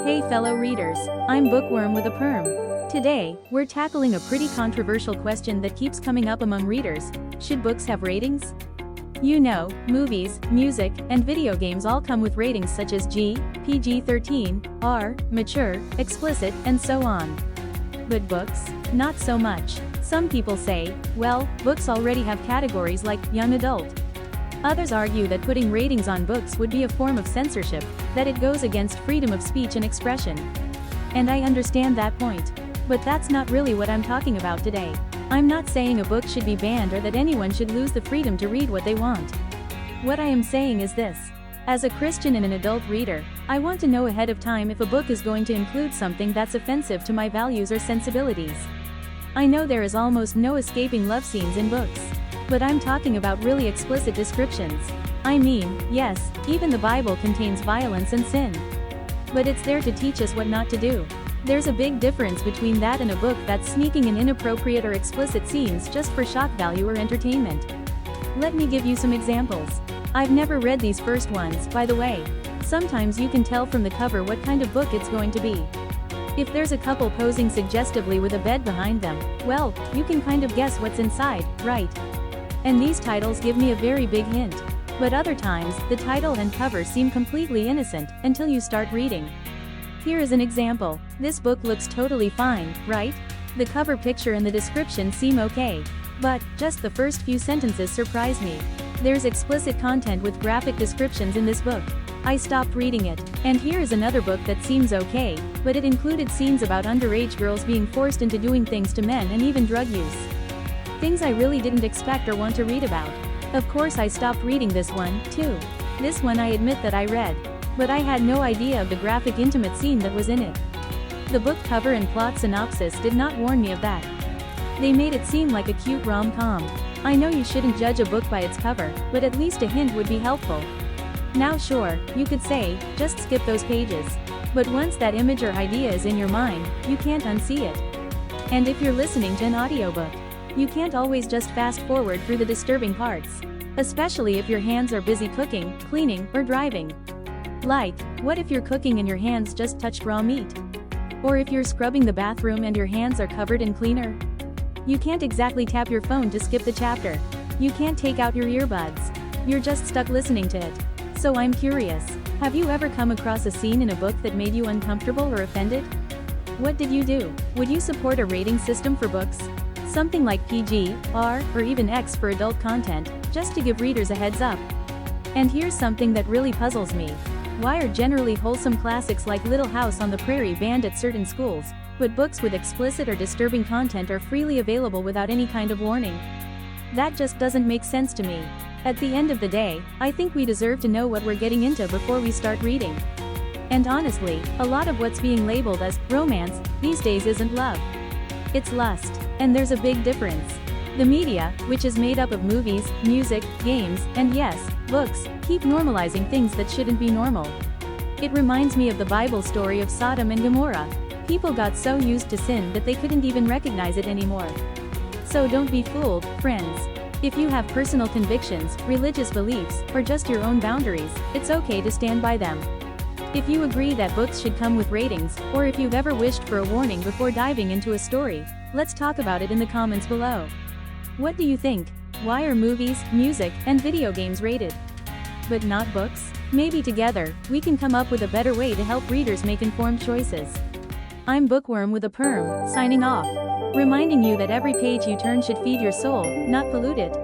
Hey fellow readers, I'm Bookworm with a perm. Today, we're tackling a pretty controversial question that keeps coming up among readers. Should books have ratings? You know, movies, music, and video games all come with ratings such as G, PG-13, R, mature, explicit, and so on. But books? Not so much. Some people say, well, books already have categories like young adult. Others argue that putting ratings on books would be a form of censorship, that it goes against freedom of speech and expression. And I understand that point. But that's not really what I'm talking about today. I'm not saying a book should be banned or that anyone should lose the freedom to read what they want. What I am saying is this. As a Christian and an adult reader, I want to know ahead of time if a book is going to include something that's offensive to my values or sensibilities. I know there is almost no escaping love scenes in books. But I'm talking about really explicit descriptions. I mean, yes, even the Bible contains violence and sin. But it's there to teach us what not to do. There's a big difference between that and a book that's sneaking in inappropriate or explicit scenes just for shock value or entertainment. Let me give you some examples. I've never read these first ones, by the way. Sometimes you can tell from the cover what kind of book it's going to be. If there's a couple posing suggestively with a bed behind them, well, you can kind of guess what's inside, right? And these titles give me a very big hint. But other times, the title and cover seem completely innocent, until you start reading. Here is an example. This book looks totally fine, right? The cover picture and the description seem okay. But, just the first few sentences surprise me. There's explicit content with graphic descriptions in this book. I stopped reading it. And here is another book that seems okay, but it included scenes about underage girls being forced into doing things to men and even drug use. Things I really didn't expect or want to read about. Of course I stopped reading this one, too. This one I admit that I read. But I had no idea of the graphic intimate scene that was in it. The book cover and plot synopsis did not warn me of that. They made it seem like a cute rom-com. I know you shouldn't judge a book by its cover, but at least a hint would be helpful. Now sure, you could say, just skip those pages. But once that image or idea is in your mind, you can't unsee it. And if you're listening to an audiobook, you can't always just fast forward through the disturbing parts. Especially if your hands are busy cooking, cleaning, or driving. Like, what if you're cooking and your hands just touched raw meat? Or if you're scrubbing the bathroom and your hands are covered in cleaner? You can't exactly tap your phone to skip the chapter. You can't take out your earbuds. You're just stuck listening to it. So I'm curious, have you ever come across a scene in a book that made you uncomfortable or offended? What did you do? Would you support a rating system for books? Something like PG, R, or even X for adult content, just to give readers a heads up. And here's something that really puzzles me. Why are generally wholesome classics like Little House on the Prairie banned at certain schools, but books with explicit or disturbing content are freely available without any kind of warning? That just doesn't make sense to me. At the end of the day, I think we deserve to know what we're getting into before we start reading. And honestly, a lot of what's being labeled as romance these days isn't love. It's lust. And there's a big difference. The media, which is made up of movies, music, games, and yes, books, keep normalizing things that shouldn't be normal. It reminds me of the Bible story of Sodom and Gomorrah. People got so used to sin that they couldn't even recognize it anymore. So don't be fooled, friends. If you have personal convictions, religious beliefs, or just your own boundaries, it's okay to stand by them. If you agree that books should come with ratings, or if you've ever wished for a warning before diving into a story, let's talk about it in the comments below. What do you think? Why are movies, music, and video games rated, but not books? Maybe together, we can come up with a better way to help readers make informed choices. I'm Bookworm with a perm, signing off. Reminding you that every page you turn should feed your soul, not pollute it.